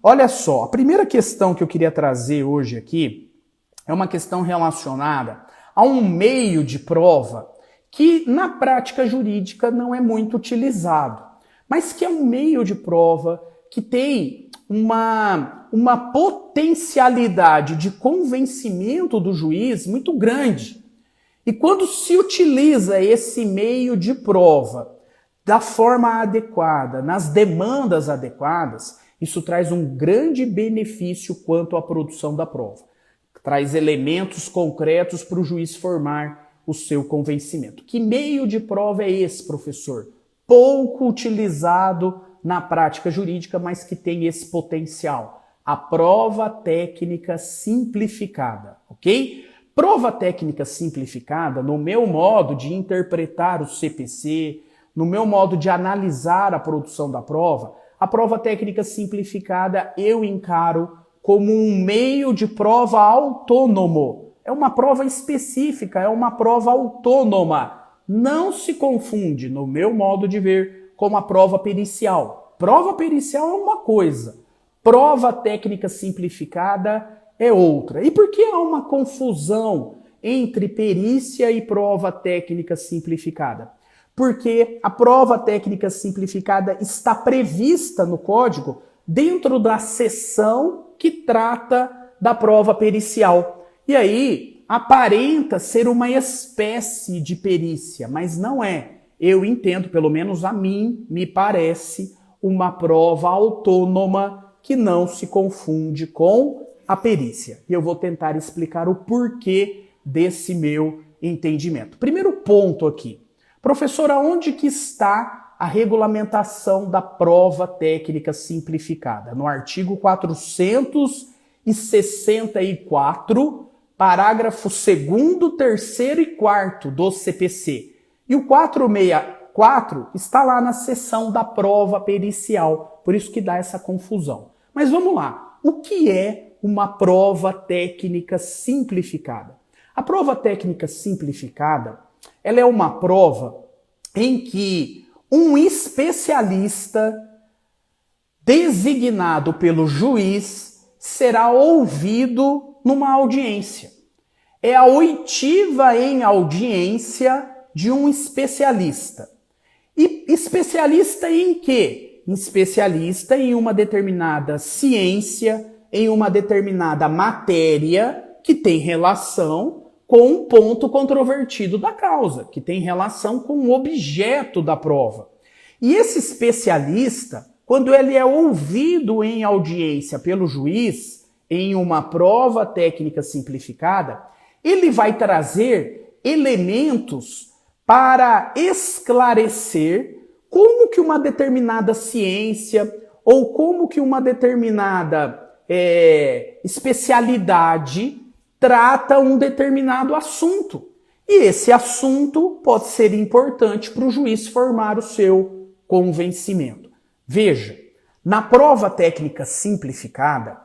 Olha só, a primeira questão que eu queria trazer hoje aqui é uma questão relacionada a um meio de prova que na prática jurídica não é muito utilizado, mas que é um meio de prova que tem uma potencialidade de convencimento do juiz muito grande. E quando se utiliza esse meio de prova da forma adequada, nas demandas adequadas, isso traz um grande benefício quanto à produção da prova. Traz elementos concretos para o juiz formar o seu convencimento. Que meio de prova é esse, professor? Pouco utilizado na prática jurídica, mas que tem esse potencial. A prova técnica simplificada, ok? Prova técnica simplificada, no meu modo de interpretar o CPC, no meu modo de analisar a produção da prova, a prova técnica simplificada eu encaro como um meio de prova autônomo. É uma prova específica, é uma prova autônoma. Não se confunde, no meu modo de ver, com a prova pericial. Prova pericial é uma coisa, prova técnica simplificada é outra. E por que há uma confusão entre perícia e prova técnica simplificada? Porque a prova técnica simplificada está prevista no código dentro da seção que trata da prova pericial. E aí aparenta ser uma espécie de perícia, mas não é. Eu entendo, pelo menos a mim, me parece uma prova autônoma que não se confunde com a perícia. E eu vou tentar explicar o porquê desse meu entendimento. Primeiro ponto aqui. Professor, aonde que está a regulamentação da prova técnica simplificada? No artigo 464, parágrafo 2º, 3º e 4º do CPC. E o 464 está lá na seção da prova pericial, por isso que dá essa confusão. Mas vamos lá, o que é uma prova técnica simplificada? A prova técnica simplificada, ela é uma prova em que um especialista designado pelo juiz será ouvido numa audiência. É a oitiva em audiência de um especialista. E especialista em quê? Especialista em uma determinada ciência, em uma determinada matéria que tem relação com um ponto controvertido da causa, que tem relação com o objeto da prova. E esse especialista, quando ele é ouvido em audiência pelo juiz, em uma prova técnica simplificada, ele vai trazer elementos para esclarecer como que uma determinada ciência ou como que uma determinada especialidade trata um determinado assunto. E esse assunto pode ser importante para o juiz formar o seu convencimento. Veja, na prova técnica simplificada,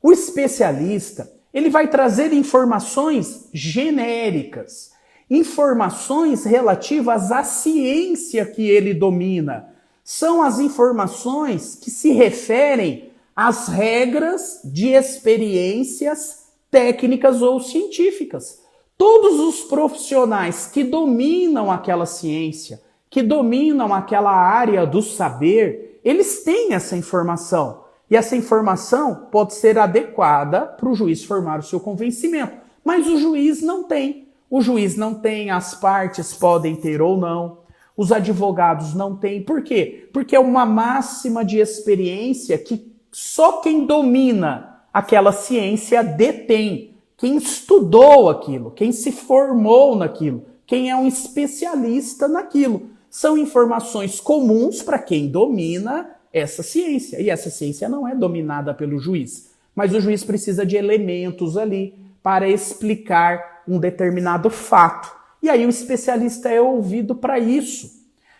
o especialista ele vai trazer informações genéricas, informações relativas à ciência que ele domina. São as informações que se referem às regras de experiências técnicas ou científicas. Todos os profissionais que dominam aquela ciência, que dominam aquela área do saber, eles têm essa informação. E essa informação pode ser adequada para o juiz formar o seu convencimento. Mas o juiz não tem. O juiz não tem, as partes podem ter ou não. Os advogados não têm. Por quê? Porque é uma máxima de experiência que só quem domina aquela ciência detém. Quem estudou aquilo, quem se formou naquilo, quem é um especialista naquilo. São informações comuns para quem domina essa ciência. E essa ciência não é dominada pelo juiz. Mas o juiz precisa de elementos ali para explicar um determinado fato. E aí o especialista é ouvido para isso.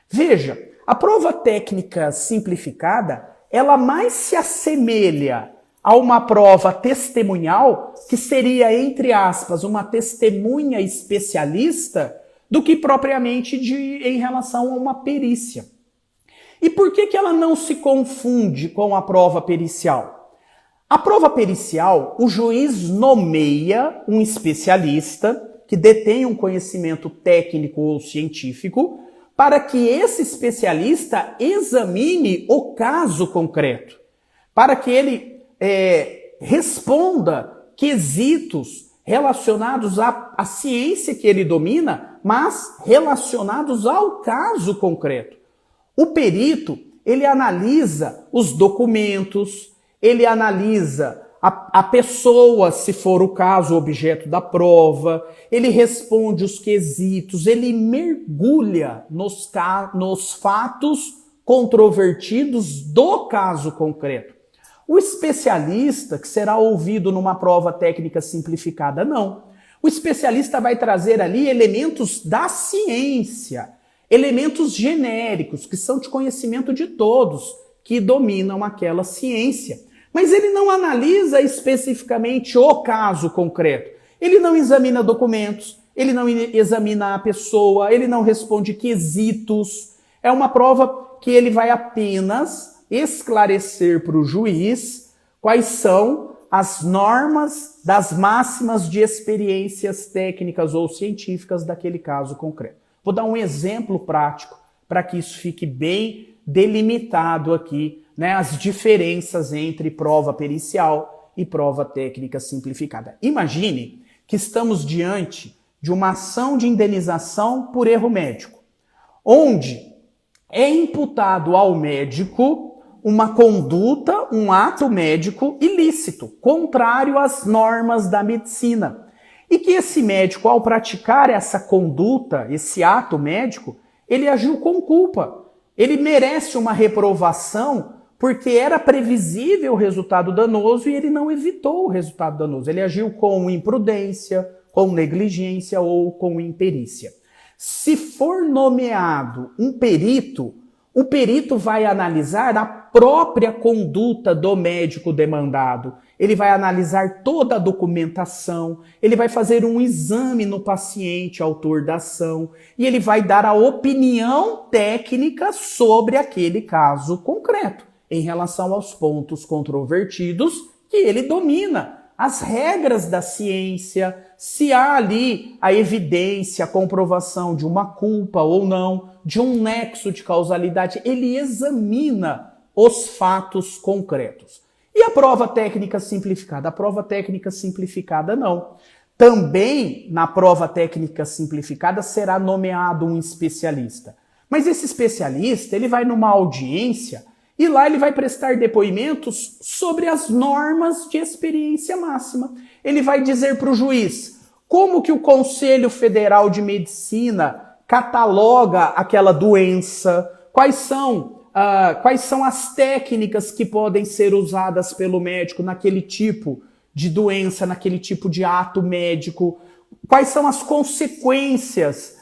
Veja, a prova técnica simplificada, ela mais se assemelha a uma prova testemunhal, que seria, entre aspas, uma testemunha especialista, do que propriamente em relação a uma perícia. E por que ela não se confunde com a prova pericial? A prova pericial, o juiz nomeia um especialista que detém um conhecimento técnico ou científico para que esse especialista examine o caso concreto, para que ele responda quesitos relacionados à ciência que ele domina, mas relacionados ao caso concreto. O perito, ele analisa os documentos, ele analisa a pessoa, se for o caso, o objeto da prova, ele responde os quesitos, ele mergulha nos fatos controvertidos do caso concreto. O especialista, que será ouvido numa prova técnica simplificada, não. O especialista vai trazer ali elementos da ciência, elementos genéricos, que são de conhecimento de todos que dominam aquela ciência. Mas ele não analisa especificamente o caso concreto. Ele não examina documentos, ele não examina a pessoa, ele não responde quesitos. É uma prova que ele vai apenas esclarecer para o juiz quais são as normas das máximas de experiências técnicas ou científicas daquele caso concreto. Vou dar um exemplo prático para que isso fique bem delimitado aqui, né, as diferenças entre prova pericial e prova técnica simplificada. Imagine que estamos diante de uma ação de indenização por erro médico, onde é imputado ao médico uma conduta, um ato médico ilícito, contrário às normas da medicina. E que esse médico, ao praticar essa conduta, esse ato médico, ele agiu com culpa. Ele merece uma reprovação porque era previsível o resultado danoso e ele não evitou o resultado danoso. Ele agiu com imprudência, com negligência ou com imperícia. Se for nomeado um perito, o perito vai analisar a própria conduta do médico demandado. Ele vai analisar toda a documentação, ele vai fazer um exame no paciente, autor da ação, e ele vai dar a opinião técnica sobre aquele caso concreto, em relação aos pontos controvertidos que ele domina, as regras da ciência, se há ali a evidência, a comprovação de uma culpa ou não, de um nexo de causalidade, ele examina os fatos concretos. E a prova técnica simplificada? A prova técnica simplificada não. Também na prova técnica simplificada será nomeado um especialista. Mas esse especialista, ele vai numa audiência e lá ele vai prestar depoimentos sobre as normas de experiência máxima. Ele vai dizer para o juiz como que o Conselho Federal de Medicina cataloga aquela doença, quais são as técnicas que podem ser usadas pelo médico naquele tipo de doença, naquele tipo de ato médico, quais são as consequências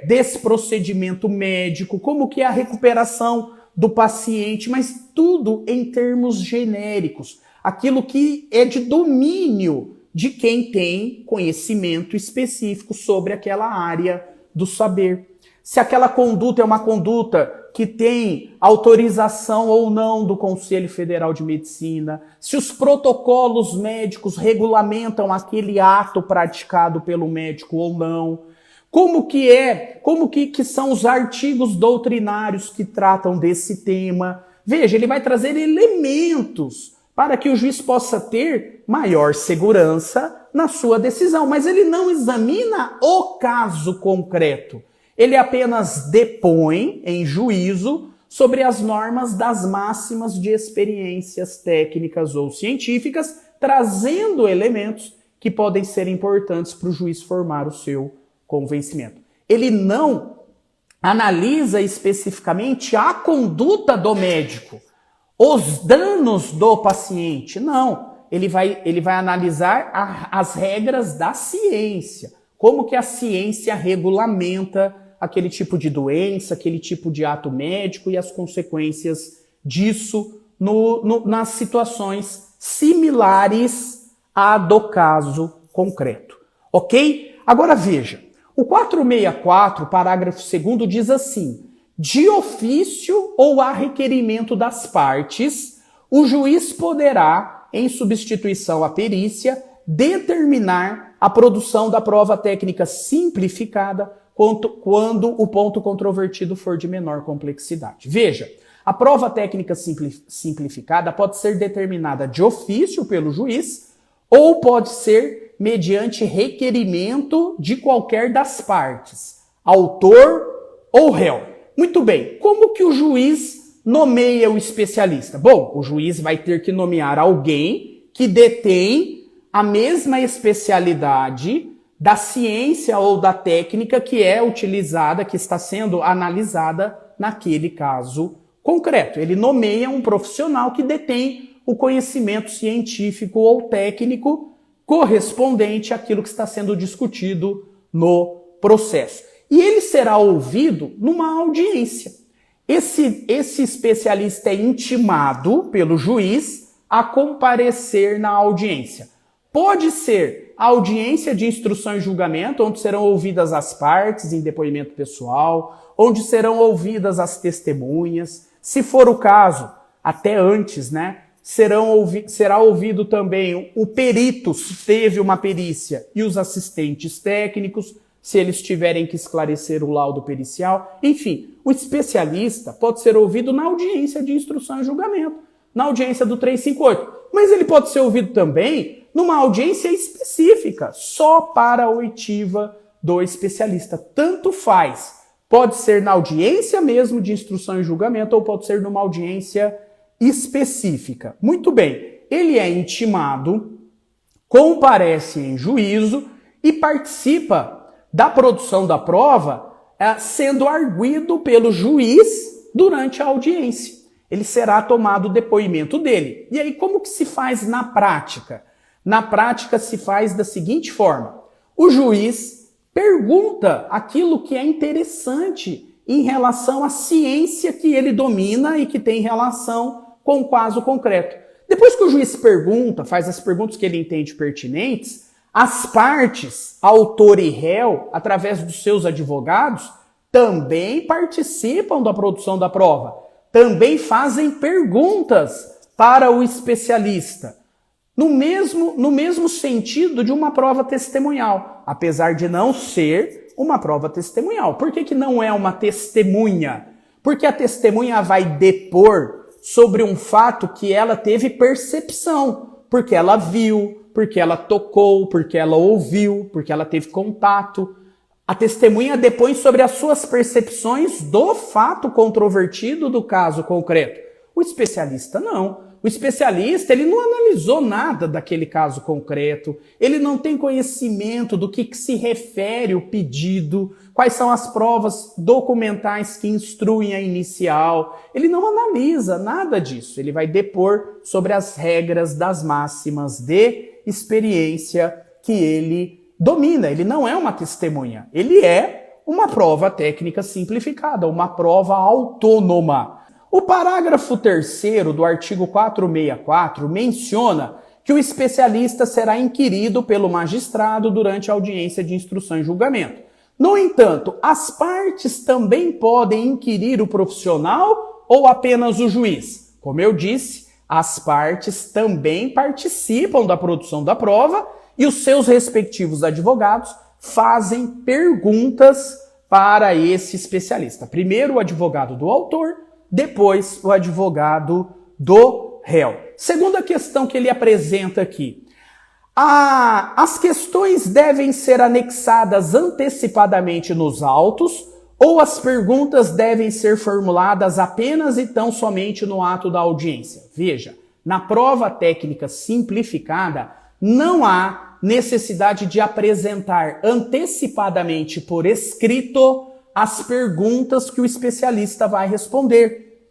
desse procedimento médico, como que é a recuperação do paciente, mas tudo em termos genéricos, aquilo que é de domínio de quem tem conhecimento específico sobre aquela área do saber. Se aquela conduta é uma conduta que tem autorização ou não do Conselho Federal de Medicina, se os protocolos médicos regulamentam aquele ato praticado pelo médico ou não, como que são os artigos doutrinários que tratam desse tema. Veja, ele vai trazer elementos para que o juiz possa ter maior segurança na sua decisão, mas ele não examina o caso concreto. Ele apenas depõe em juízo sobre as normas das máximas de experiências técnicas ou científicas, trazendo elementos que podem ser importantes para o juiz formar o seu convencimento. Ele não analisa especificamente a conduta do médico, os danos do paciente. Não, ele vai analisar as regras da ciência, como que a ciência regulamenta aquele tipo de doença, aquele tipo de ato médico e as consequências disso nas situações similares à do caso concreto. Ok? Agora veja, o 464, parágrafo 2º, diz assim: de ofício ou a requerimento das partes, o juiz poderá em substituição à perícia, determinar a produção da prova técnica simplificada quando o ponto controvertido for de menor complexidade. Veja, a prova técnica simplificada pode ser determinada de ofício pelo juiz ou pode ser mediante requerimento de qualquer das partes, autor ou réu. Muito bem, como que o juiz nomeia o especialista? Bom, o juiz vai ter que nomear alguém que detém a mesma especialidade da ciência ou da técnica que é utilizada, que está sendo analisada naquele caso concreto. Ele nomeia um profissional que detém o conhecimento científico ou técnico correspondente àquilo que está sendo discutido no processo. E ele será ouvido numa audiência. Esse especialista é intimado pelo juiz a comparecer na audiência. Pode ser a audiência de instrução e julgamento, onde serão ouvidas as partes em depoimento pessoal, onde serão ouvidas as testemunhas. Se for o caso, até antes, né? Será ouvido também o perito, se teve uma perícia, e os assistentes técnicos, se eles tiverem que esclarecer o laudo pericial. Enfim, o especialista pode ser ouvido na audiência de instrução e julgamento, na audiência do 358. Mas ele pode ser ouvido também numa audiência específica, só para a oitiva do especialista. Tanto faz. Pode ser na audiência mesmo de instrução e julgamento ou pode ser numa audiência específica. Muito bem, ele é intimado, comparece em juízo e participa da produção da prova, sendo arguido pelo juiz durante a audiência. Ele será tomado o depoimento dele. E aí, como que se faz na prática? Na prática se faz da seguinte forma: o juiz pergunta aquilo que é interessante em relação à ciência que ele domina e que tem relação com o caso concreto. Depois que o juiz pergunta, faz as perguntas que ele entende pertinentes, as partes, autor e réu, através dos seus advogados, também participam da produção da prova, também fazem perguntas para o especialista, no mesmo sentido de uma prova testemunhal, apesar de não ser uma prova testemunhal. Por que não é uma testemunha? Porque a testemunha vai depor sobre um fato que ela teve percepção, porque ela viu, porque ela tocou, porque ela ouviu, porque ela teve contato. A testemunha depõe sobre as suas percepções do fato controvertido do caso concreto. O especialista não. O especialista, ele não analisou nada daquele caso concreto, ele não tem conhecimento do que se refere o pedido, quais são as provas documentais que instruem a inicial. Ele não analisa nada disso, ele vai depor sobre as regras das máximas de experiência que ele domina. Ele não é uma testemunha, ele é uma prova técnica simplificada, uma prova autônoma. O parágrafo 3º do artigo 464 menciona que o especialista será inquirido pelo magistrado durante a audiência de instrução e julgamento. No entanto, as partes também podem inquirir o profissional ou apenas o juiz? Como eu disse, as partes também participam da produção da prova e os seus respectivos advogados fazem perguntas para esse especialista. Primeiro o advogado do autor, depois o advogado do réu. Segunda questão que ele apresenta aqui. As questões devem ser anexadas antecipadamente nos autos ou as perguntas devem ser formuladas apenas e tão somente no ato da audiência? Veja, na prova técnica simplificada, não há necessidade de apresentar antecipadamente por escrito as perguntas que o especialista vai responder.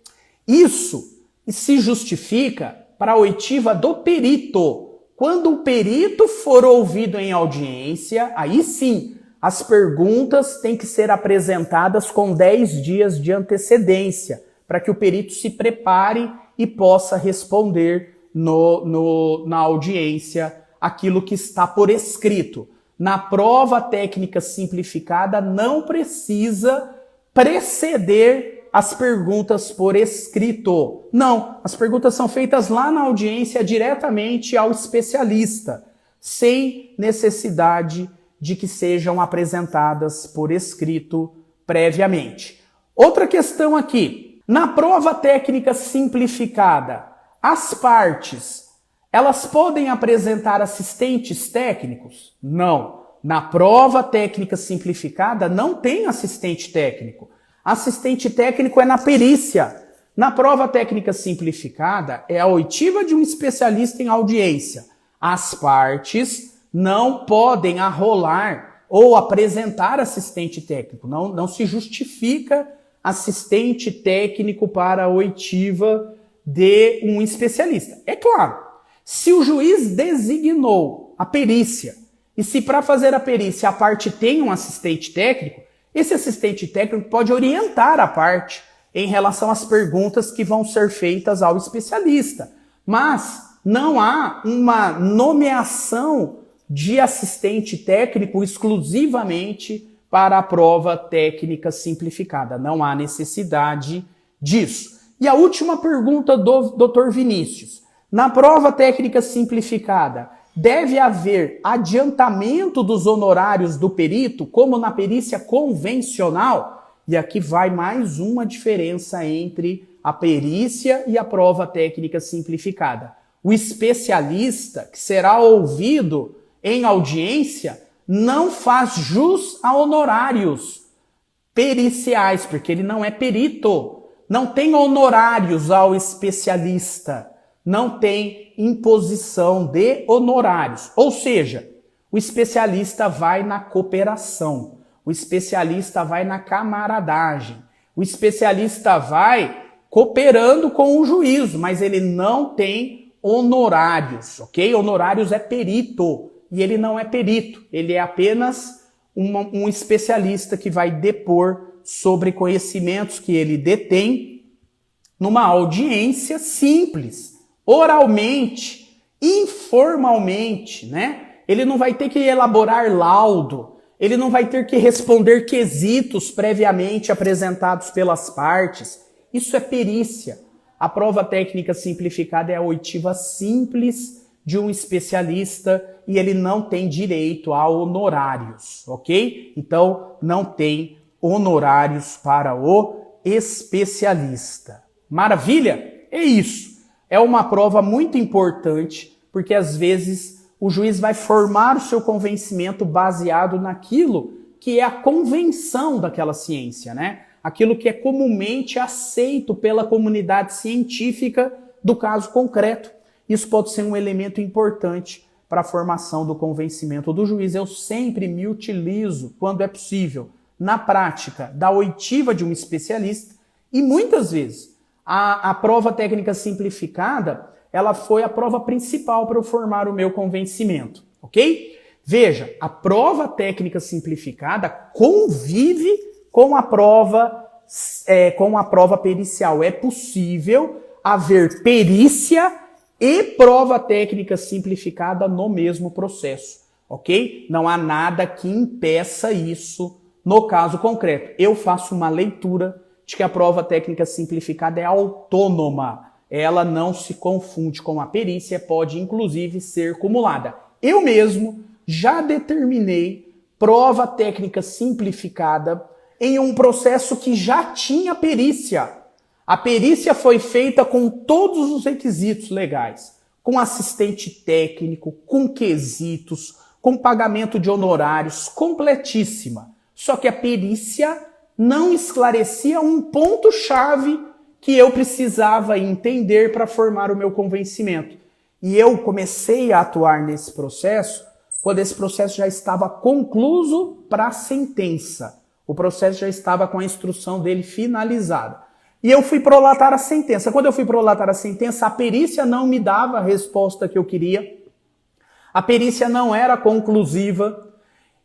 Isso se justifica para a oitiva do perito. Quando o perito for ouvido em audiência, aí sim, as perguntas têm que ser apresentadas com 10 dias de antecedência, para que o perito se prepare e possa responder na audiência aquilo que está por escrito. Na prova técnica simplificada, não precisa preceder as perguntas por escrito. Não, as perguntas são feitas lá na audiência diretamente ao especialista, sem necessidade de que sejam apresentadas por escrito previamente. Outra questão aqui. Na prova técnica simplificada, as partes, elas podem apresentar assistentes técnicos? Não. Na prova técnica simplificada não tem assistente técnico. Assistente técnico é na perícia. Na prova técnica simplificada é a oitiva de um especialista em audiência. As partes não podem arrolar ou apresentar assistente técnico. Não se justifica assistente técnico para a oitiva de um especialista. É claro, se o juiz designou a perícia e se para fazer a perícia a parte tem um assistente técnico, esse assistente técnico pode orientar a parte em relação às perguntas que vão ser feitas ao especialista. Mas não há uma nomeação de assistente técnico exclusivamente para a prova técnica simplificada. Não há necessidade disso. E a última pergunta do Dr. Vinícius. Na prova técnica simplificada, deve haver adiantamento dos honorários do perito, como na perícia convencional? E aqui vai mais uma diferença entre a perícia e a prova técnica simplificada. O especialista, que será ouvido em audiência, não faz jus a honorários periciais, porque ele não é perito. Não tem honorários ao especialista. Não tem imposição de honorários. Ou seja, o especialista vai na cooperação. O especialista vai na camaradagem. O especialista vai cooperando com o juízo, mas ele não tem honorários, ok? Honorários é perito. E ele não é perito, ele é apenas um especialista que vai depor sobre conhecimentos que ele detém numa audiência simples, oralmente, informalmente, né? Ele não vai ter que elaborar laudo, ele não vai ter que responder quesitos previamente apresentados pelas partes. Isso é perícia. A prova técnica simplificada é a oitiva simples de um especialista e ele não tem direito a honorários, ok? Então, não tem honorários para o especialista. Maravilha? É isso. É uma prova muito importante, porque às vezes o juiz vai formar o seu convencimento baseado naquilo que é a convenção daquela ciência, né? Aquilo que é comumente aceito pela comunidade científica do caso concreto. Isso pode ser um elemento importante para a formação do convencimento do juiz. Eu sempre me utilizo, quando é possível, na prática da oitiva de um especialista e muitas vezes a prova técnica simplificada ela foi a prova principal para eu formar o meu convencimento, ok? Veja, a prova técnica simplificada convive com a prova pericial. É possível haver perícia e prova técnica simplificada no mesmo processo, ok? Não há nada que impeça isso no caso concreto. Eu faço uma leitura de que a prova técnica simplificada é autônoma. Ela não se confunde com a perícia, pode inclusive ser cumulada. Eu mesmo já determinei prova técnica simplificada em um processo que já tinha perícia. A perícia foi feita com todos os requisitos legais, com assistente técnico, com quesitos, com pagamento de honorários, completíssima. Só que a perícia não esclarecia um ponto-chave que eu precisava entender para formar o meu convencimento. E eu comecei a atuar nesse processo quando esse processo já estava concluso para a sentença. O processo já estava com a instrução dele finalizada. E eu fui prolatar a sentença. Quando eu fui prolatar a sentença, a perícia não me dava a resposta que eu queria. A perícia não era conclusiva.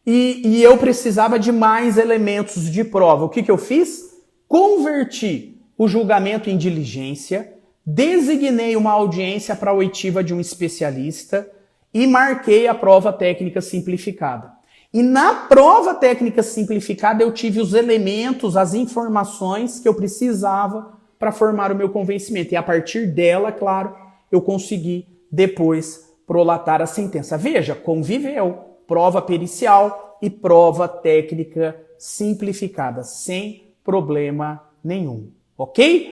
E eu precisava de mais elementos de prova. O que eu fiz? Converti o julgamento em diligência, designei uma audiência para a oitiva de um especialista e marquei a prova técnica simplificada. E na prova técnica simplificada eu tive os elementos, as informações que eu precisava para formar o meu convencimento. E a partir dela, claro, eu consegui depois prolatar a sentença. Veja, conviveu prova pericial e prova técnica simplificada, sem problema nenhum. Ok?